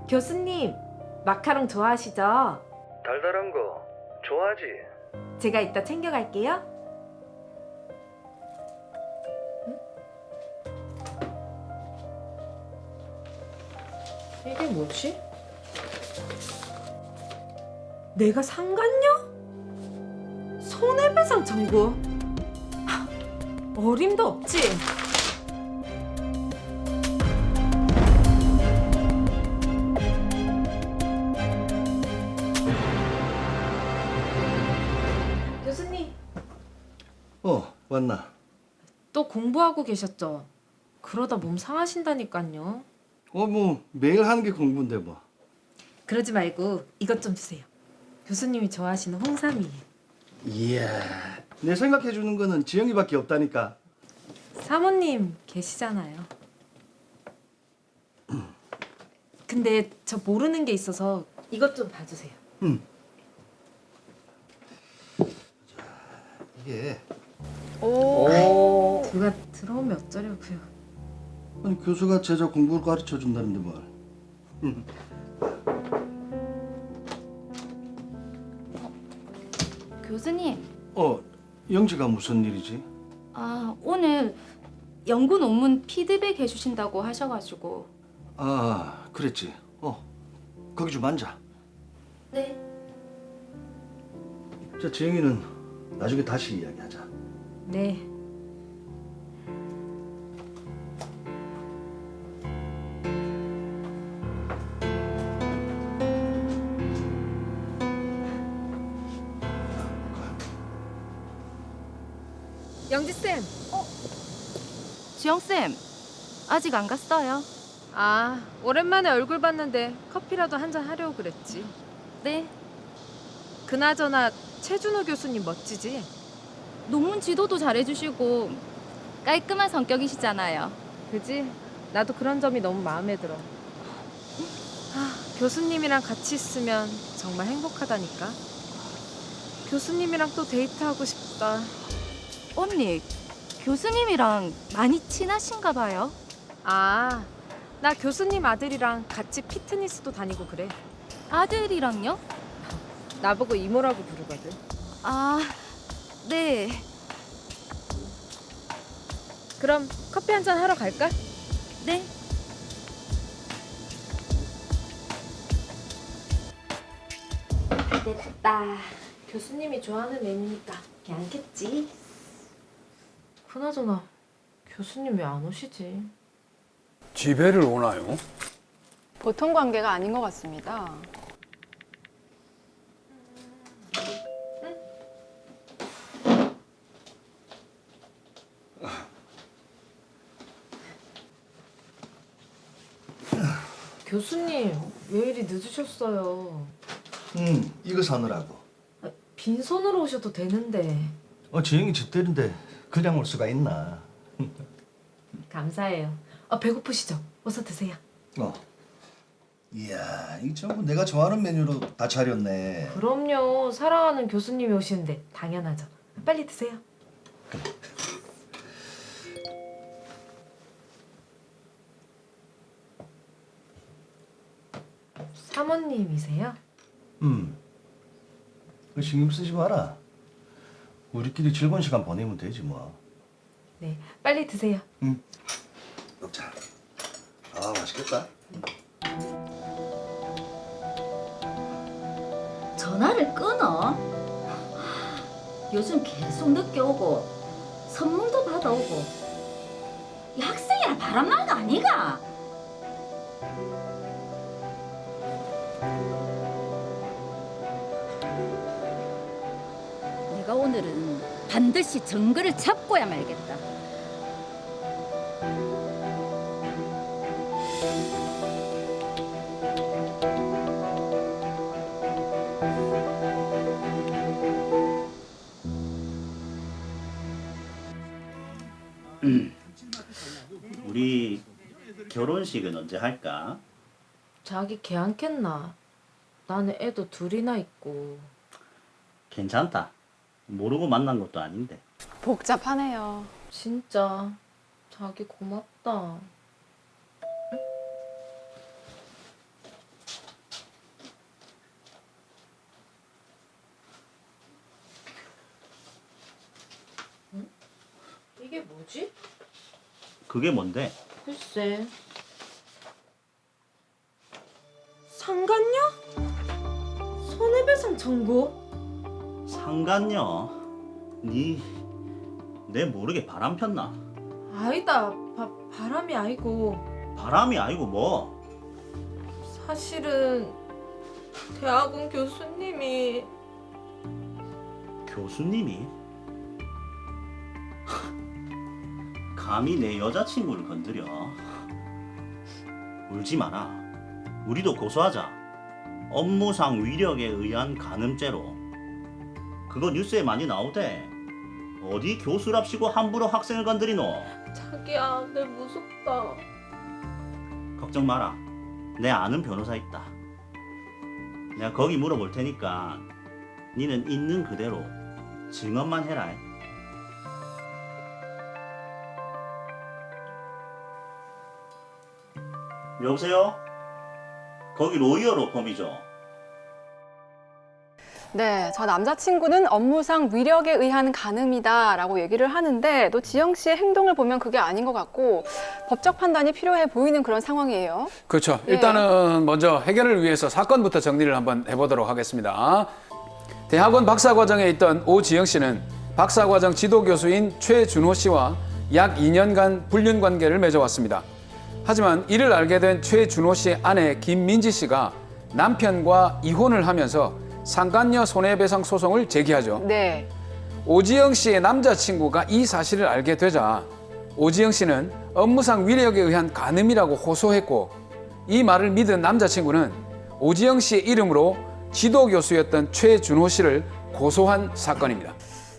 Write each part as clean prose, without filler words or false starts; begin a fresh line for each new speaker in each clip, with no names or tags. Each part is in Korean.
교수님, 마카롱 좋아하시죠?
달달한 거 좋아하지?
제가 이따 챙겨갈게요. 이게 뭐지? 내가 상간녀? 손해배상 청구? 어림도 없지. 교수님,
왔나?
또 공부하고 계셨죠? 그러다 몸 상하신다니까요.
뭐 매일 하는 게 공부인데 뭐.
그러지 말고 이것 좀 주세요. 교수님이 좋아하시는 홍삼이에요.
이야, 내 생각해 주는 거는 지영이밖에 없다니까.
사모님 계시잖아요. 근데 저 모르는 게 있어서 이것 좀 봐주세요.
이게
누가 들어오면 어쩌려고요.
아니 교수가 제자 공부를 가르쳐 준다는데 뭘.
교수님,
영지가 무슨 일이지?
오늘 연구 논문 피드백 해주신다고 하셔가지고.
그랬지. 거기 좀 앉아.
네.
자, 지영이는 나중에 다시 이야기하자.
네. 영지쌤.
지영쌤, 아직 안 갔어요?
오랜만에 얼굴 봤는데 커피라도 한잔 하려고 그랬지.
네.
그나저나 최준호 교수님 멋지지?
논문 지도도 잘해주시고 깔끔한 성격이시잖아요.
그지? 나도 그런 점이 너무 마음에 들어. 교수님이랑 같이 있으면 정말 행복하다니까. 교수님이랑 또 데이트하고 싶다.
언니, 교수님이랑 많이 친하신가 봐요?
나 교수님 아들이랑 같이 피트니스도 다니고 그래.
아들이랑요?
나보고 이모라고 부르거든.
네.
그럼 커피 한잔 하러 갈까?
네.
됐다. 교수님이 좋아하는 메뉴니까 괜찮겠지. 그나저나 교수님 왜 안 오시지?
집에를 오나요?
보통 관계가 아닌 것 같습니다.
교수님 왜 이리 늦으셨어요?
이거 사느라고.
빈손으로 오셔도 되는데.
지영이 집들인데 그냥 올 수가 있나?
감사해요. 배고프시죠? 어서 드세요.
이야, 이 전부 내가 좋아하는 메뉴로 다 차렸네.
그럼요. 사랑하는 교수님이 오시는데 당연하죠. 빨리 드세요. 사모님이세요?
그 신경 쓰지 마라. 우리끼리 즐거운 시간 보내면 되지 뭐.
네, 빨리 드세요.
먹자. 맛있겠다.
전화를 끊어? 요즘 계속 늦게 오고 선물도 받아오고 이 학생이라 바람난 거 아니가? 내가 오늘은 반드시 증거를 잡고야 말겠다.
우리 결혼식은 언제 할까?
자기 걔 않겠나? 나는 애도 둘이나 있고.
괜찮다. 모르고 만난 것도 아닌데.
복잡하네요.
진짜 자기 고맙다.
그게 뭔데?
글쎄. 상간녀? 손해배상 청구?
상간녀? 내 모르게 바람 폈나?
아니다. 바람이 아니고
바람이 아니고 뭐?
사실은 대학원 교수님이
교수님이? 감히 내 여자친구를 건드려. 울지 마라. 우리도 고소하자. 업무상 위력에 의한 간음죄로. 그거 뉴스에 많이 나오대. 어디 교수랍시고 함부로 학생을 건드리노?
자기야, 내 무섭다.
걱정 마라. 내 아는 변호사 있다. 내가 거기 물어볼 테니까 니는 있는 그대로 증언만 해라. 여보세요? 거기 로이어 로펌이죠?
네, 저 남자친구는 업무상 위력에 의한 간음이다라고 얘기를 하는데 또 지영 씨의 행동을 보면 그게 아닌 것 같고 법적 판단이 필요해 보이는 그런 상황이에요.
그렇죠.
예.
일단은 먼저 해결을 위해서 사건부터 정리를 한번 해보도록 하겠습니다. 대학원 박사과정에 있던 오지영 씨는 박사과정 지도교수인 최준호 씨와 약 2년간 불륜 관계를 맺어왔습니다. 하지만 이를 알게 된 최준호 씨의 아내 김민지 씨가 남편과 이혼을 하면서 상간녀 손해배상 소송을 제기하죠.
네.
오지영 씨의 남자친구가 이 사실을 알게 되자 오지영 씨는 업무상 위력에 의한 간음이라고 호소했고, 이 말을 믿은 남자친구는 오지영 씨의 이름으로 지도교수였던 최준호 씨를 고소한 사건입니다.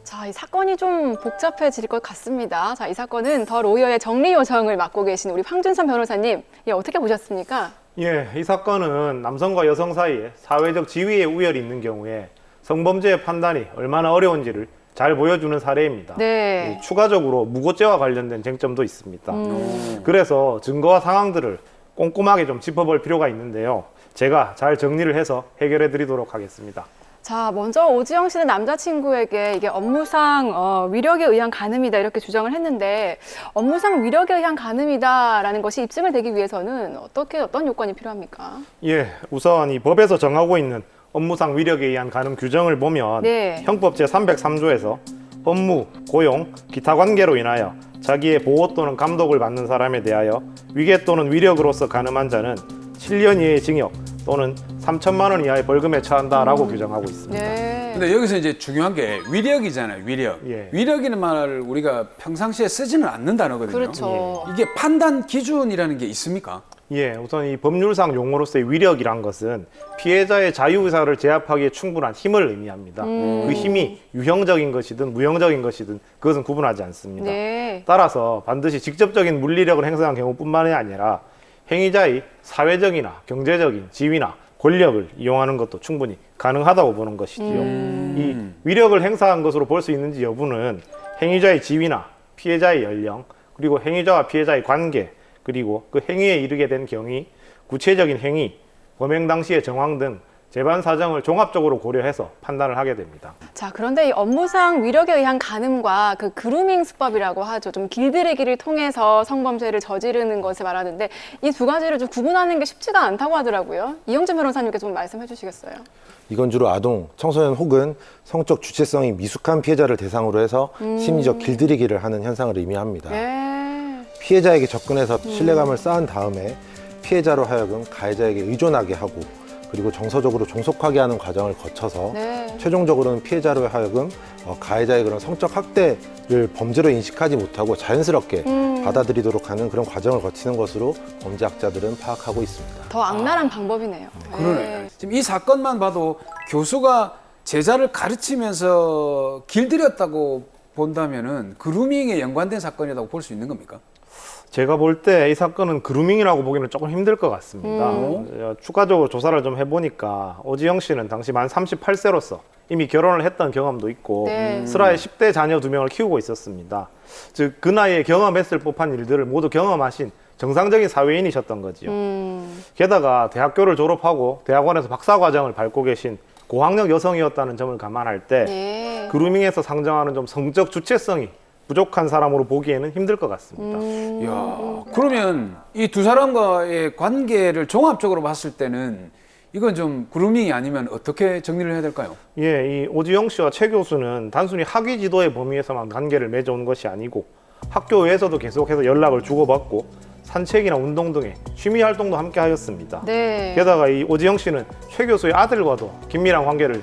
자, 이 사건이 좀 복잡해질 것 같습니다. 자, 이 사건은 더 로이어의 정리 요청을 맡고 계신 우리 황준선 변호사님, 어떻게 보셨습니까?
예, 이 사건은 남성과 여성 사이에 사회적 지위의 우열이 있는 경우에 성범죄의 판단이 얼마나 어려운지를 잘 보여주는 사례입니다.
네.
예, 추가적으로 무고죄와 관련된 쟁점도 있습니다. 그래서 증거와 상황들을 꼼꼼하게 좀 짚어볼 필요가 있는데요. 제가 잘 정리를 해서 해결해 드리도록 하겠습니다.
자, 먼저 오지영 씨는 남자친구에게 이게 업무상 위력에 의한 간음이다 이렇게 주장을 했는데 업무상 위력에 의한 간음이다라는 것이 입증을 되기 위해서는 어떤 요건이 필요합니까?
예, 우선 이 법에서 정하고 있는 업무상 위력에 의한 간음 규정을 보면
네.
형법 제303조에서 업무, 고용, 기타 관계로 인하여 자기의 보호 또는 감독을 받는 사람에 대하여 위계 또는 위력으로서 간음한 자는 7년 이하의 징역 또는 3천만 원 이하의 벌금에 처한다라고 규정하고 있습니다.
네.
근데 여기서 이제 중요한 게 위력이잖아요, 위력.
예.
위력이라는 말을 우리가 평상시에 쓰지는 않는 단어거든요.
그렇죠.
이게 판단 기준이라는 게 있습니까?
예, 우선 이 법률상 용어로서의 위력이란 것은 피해자의 자유의사를 제압하기에 충분한 힘을 의미합니다. 그 힘이 유형적인 것이든 무형적인 것이든 그것은 구분하지 않습니다.
네.
따라서 반드시 직접적인 물리력을 행사한 경우뿐만이 아니라 행위자의 사회적이나 경제적인 지위나 권력을 이용하는 것도 충분히 가능하다고 보는 것이지요. 이 위력을 행사한 것으로 볼 수 있는지 여부는 행위자의 지위나 피해자의 연령, 그리고 행위자와 피해자의 관계, 그리고 그 행위에 이르게 된 경위, 구체적인 행위, 범행 당시의 정황 등 재반 사정을 종합적으로 고려해서 판단을 하게 됩니다.
자, 그런데 이 업무상 위력에 의한 간음과 그 그루밍 수법이라고 하죠. 좀 길들이기를 통해서 성범죄를 저지르는 것을 말하는데 이 두 가지를 좀 구분하는 게 쉽지가 않다고 하더라고요. 이영진 변호사님께서 좀 말씀해 주시겠어요?
이건 주로 아동, 청소년 혹은 성적 주체성이 미숙한 피해자를 대상으로 해서 심리적 길들이기를 하는 현상을 의미합니다.
네.
피해자에게 접근해서 신뢰감을 쌓은 다음에 피해자로 하여금 가해자에게 의존하게 하고, 그리고 정서적으로 종속하게 하는 과정을 거쳐서
네.
최종적으로는 피해자로 하여금 가해자의 그런 성적 학대를 범죄로 인식하지 못하고 자연스럽게 받아들이도록 하는 그런 과정을 거치는 것으로 범죄학자들은 파악하고 있습니다.
더 악랄한 방법이네요.
그러네. 지금 이 사건만 봐도 교수가 제자를 가르치면서 길들였다고 본다면은 그루밍에 연관된 사건이라고 볼 수 있는 겁니까?
제가 볼 때 이 사건은 그루밍이라고 보기는 조금 힘들 것 같습니다. 추가적으로 조사를 좀 해보니까 오지영 씨는 당시 만 38세로서 이미 결혼을 했던 경험도 있고
네.
슬하에 10대 자녀 2명을 키우고 있었습니다. 즉 그 나이에 경험했을 법한 일들을 모두 경험하신 정상적인 사회인이셨던 거지요. 게다가 대학교를 졸업하고 대학원에서 박사과정을 밟고 계신 고학력 여성이었다는 점을 감안할 때
네.
그루밍에서 상정하는 좀 성적 주체성이 부족한 사람으로 보기에는 힘들 것 같습니다.
야, 그러면 이 두 사람과의 관계를 종합적으로 봤을 때는 이건 좀 그루밍이 아니면 어떻게 정리를 해야 될까요?
예, 이 오지영 씨와 최 교수는 단순히 학위 지도의 범위에서만 관계를 맺어온 것이 아니고 학교 외에서도 계속해서 연락을 주고받고 산책이나 운동 등의 취미 활동도 함께 하였습니다.
네.
게다가 이 오지영 씨는 최 교수의 아들과도 긴밀한 관계를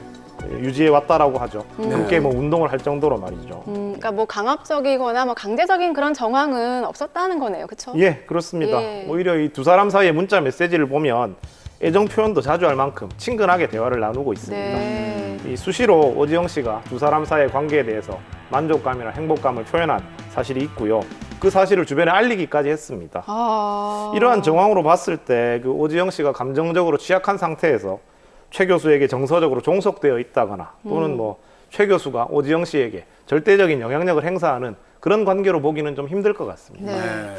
유지해 왔다라고 하죠. 함께 뭐 운동을 할 정도로 말이죠.
그러니까 뭐 강압적이거나 뭐 강제적인 그런 정황은 없었다는 거네요, 그렇죠?
예, 그렇습니다.
예.
오히려 이 두 사람 사이의 문자 메시지를 보면 애정 표현도 자주 할 만큼 친근하게 대화를 나누고 있습니다.
네.
이 수시로 오지영 씨가 두 사람 사이의 관계에 대해서 만족감이나 행복감을 표현한 사실이 있고요. 그 사실을 주변에 알리기까지 했습니다. 이러한 정황으로 봤을 때 그 오지영 씨가 감정적으로 취약한 상태에서 최 교수에게 정서적으로 종속되어 있다거나 또는 뭐 최 교수가 오지영 씨에게 절대적인 영향력을 행사하는 그런 관계로 보기는 좀 힘들 것 같습니다.
네.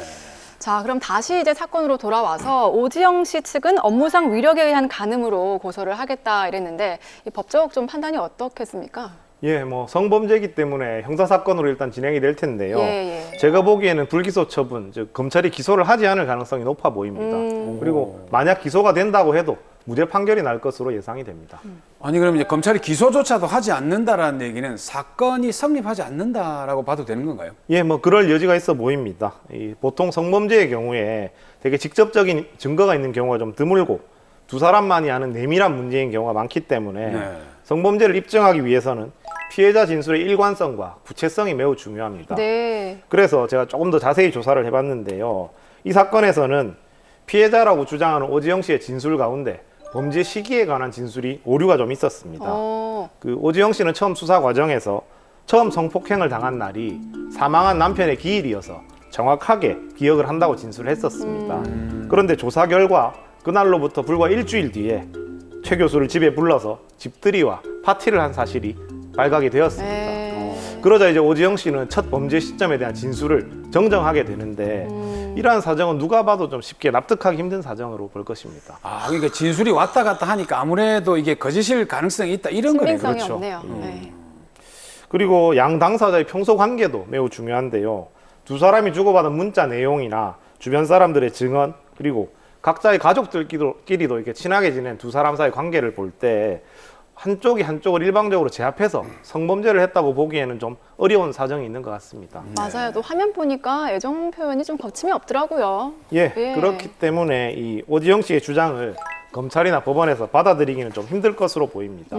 자, 그럼 다시 이제 사건으로 돌아와서 오지영 씨 측은 업무상 위력에 의한 간음으로 고소를 하겠다 이랬는데 이 법적 좀 판단이 어떻겠습니까?
예, 뭐 성범죄이기 때문에 형사사건으로 일단 진행이 될 텐데요.
예.
제가 보기에는 불기소 처분, 즉 검찰이 기소를 하지 않을 가능성이 높아 보입니다. 그리고 만약 기소가 된다고 해도 무죄 판결이 날 것으로 예상이 됩니다.
아니 그럼 이제 검찰이 기소조차도 하지 않는다라는 얘기는 사건이 성립하지 않는다라고 봐도 되는 건가요?
예, 뭐 그럴 여지가 있어 보입니다. 이 보통 성범죄의 경우에 되게 직접적인 증거가 있는 경우가 좀 드물고 두 사람만이 아는 내밀한 문제인 경우가 많기 때문에 성범죄를 입증하기 위해서는 피해자 진술의 일관성과 구체성이 매우 중요합니다.
네.
그래서 제가 조금 더 자세히 조사를 해봤는데요. 이 사건에서는 피해자라고 주장하는 오지영 씨의 진술 가운데 범죄 시기에 관한 진술이 오류가 좀 있었습니다. 그 오지영 씨는 처음 수사 과정에서 처음 성폭행을 당한 날이 사망한 남편의 기일이어서 정확하게 기억을 한다고 진술을 했었습니다. 그런데 조사 결과 그날로부터 불과 일주일 뒤에 최 교수를 집에 불러서 집들이와 파티를 한 사실이 발각이 되었습니다. 그러자 이제 오지영 씨는 첫 범죄 시점에 대한 진술을 정정하게 되는데 이러한 사정은 누가 봐도 좀 쉽게 납득하기 힘든 사정으로 볼 것입니다.
아, 그러니까 진술이 왔다 갔다 하니까 아무래도 이게 거짓일 가능성이 있다 이런 거네요.
신빙성이
그렇죠.
없네요. 네.
그리고 양 당사자의 평소 관계도 매우 중요한데요. 두 사람이 주고받은 문자 내용이나 주변 사람들의 증언 그리고 각자의 가족들끼리도 이렇게 친하게 지낸 두 사람 사이의 관계를 볼 때 한쪽이 한쪽을 일방적으로 제압해서 성범죄를 했다고 보기에는 좀 어려운 사정이 있는 것 같습니다.
맞아요. 또 화면 보니까 애정 표현이 좀 거침이 없더라고요.
예, 그렇기 때문에 이 오지영 씨의 주장을 검찰이나 법원에서 받아들이기는 좀 힘들 것으로 보입니다.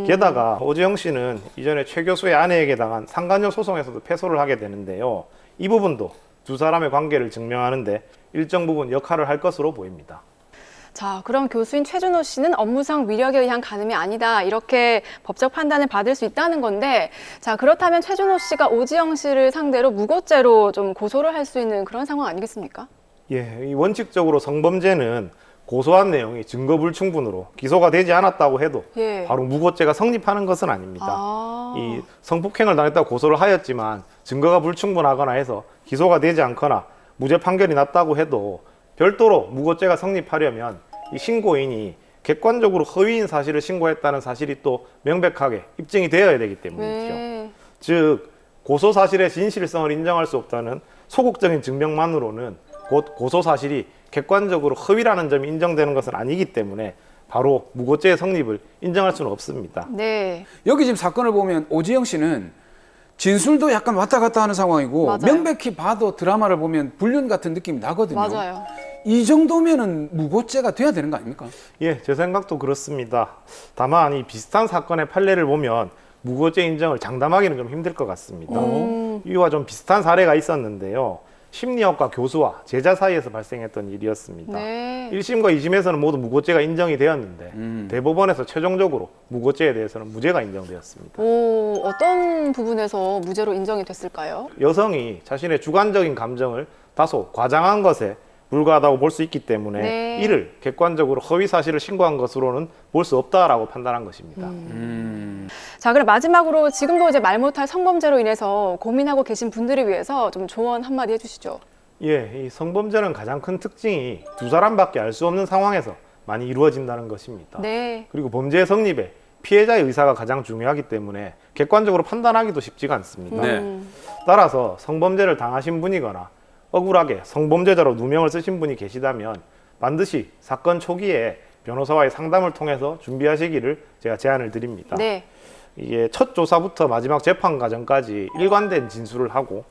게다가 오지영 씨는 이전에 최 교수의 아내에게 당한 상간녀 소송에서도 패소를 하게 되는데요. 이 부분도 두 사람의 관계를 증명하는데 일정 부분 역할을 할 것으로 보입니다.
자, 그럼 교수인 최준호 씨는 업무상 위력에 의한 간음이 아니다 이렇게 법적 판단을 받을 수 있다는 건데, 자, 그렇다면 최준호 씨가 오지영 씨를 상대로 무고죄로 좀 고소를 할 수 있는 그런 상황 아니겠습니까?
예, 이 원칙적으로 성범죄는 고소한 내용이 증거 불충분으로 기소가 되지 않았다고 해도 바로 무고죄가 성립하는 것은 아닙니다. 이 성폭행을 당했다고 고소를 하였지만 증거가 불충분하거나 해서 기소가 되지 않거나 무죄 판결이 났다고 해도 별도로 무고죄가 성립하려면 이 신고인이 객관적으로 허위인 사실을 신고했다는 사실이 또 명백하게 입증이 되어야 되기 때문이죠. 즉 고소 사실의 진실성을 인정할 수 없다는 소극적인 증명만으로는 곧 고소 사실이 객관적으로 허위라는 점이 인정되는 것은 아니기 때문에 바로 무고죄의 성립을 인정할 수는 없습니다.
네.
여기 지금 사건을 보면 오지영 씨는 진술도 약간 왔다 갔다 하는 상황이고
맞아요.
명백히 봐도 드라마를 보면 불륜 같은 느낌이 나거든요.
맞아요.
이 정도면은 무고죄가 돼야 되는 거 아닙니까?
예, 제 생각도 그렇습니다. 다만 이 비슷한 사건의 판례를 보면 무고죄 인정을 장담하기는 좀 힘들 것 같습니다. 이와 좀 비슷한 사례가 있었는데요. 심리학과 교수와 제자 사이에서 발생했던 일이었습니다. 1심과 2심에서는 모두 무고죄가 인정이 되었는데 대법원에서 최종적으로 무고죄에 대해서는 무죄가 인정되었습니다.
어떤 부분에서 무죄로 인정이 됐을까요?
여성이 자신의 주관적인 감정을 다소 과장한 것에 불과하다고 볼 수 있기 때문에 이를 객관적으로 허위 사실을 신고한 것으로는 볼 수 없다라고 판단한 것입니다.
자, 그럼 마지막으로 지금도 이제 말 못할 성범죄로 인해서 고민하고 계신 분들을 위해서 좀 조언 한마디 해주시죠.
예, 이 성범죄는 가장 큰 특징이 두 사람밖에 알 수 없는 상황에서 많이 이루어진다는 것입니다. 그리고 범죄의 성립에 피해자의 의사가 가장 중요하기 때문에 객관적으로 판단하기도 쉽지가 않습니다. 따라서 성범죄를 당하신 분이거나 억울하게 성범죄자로 누명을 쓰신 분이 계시다면 반드시 사건 초기에 변호사와의 상담을 통해서 준비하시기를 제가 제안을 드립니다.
네.
이게 첫 조사부터 마지막 재판 과정까지 일관된 진술을 하고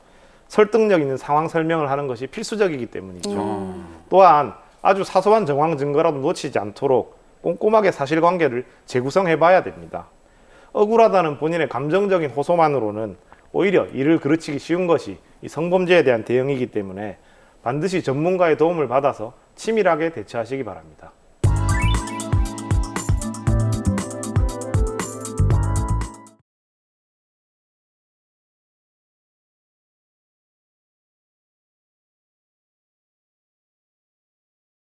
설득력 있는 상황 설명을 하는 것이 필수적이기 때문이죠. 또한 아주 사소한 정황 증거라도 놓치지 않도록 꼼꼼하게 사실관계를 재구성해 봐야 됩니다. 억울하다는 본인의 감정적인 호소만으로는 오히려 일을 그르치기 쉬운 것이 이 성범죄에 대한 대응이기 때문에 반드시 전문가의 도움을 받아서 치밀하게 대처하시기 바랍니다.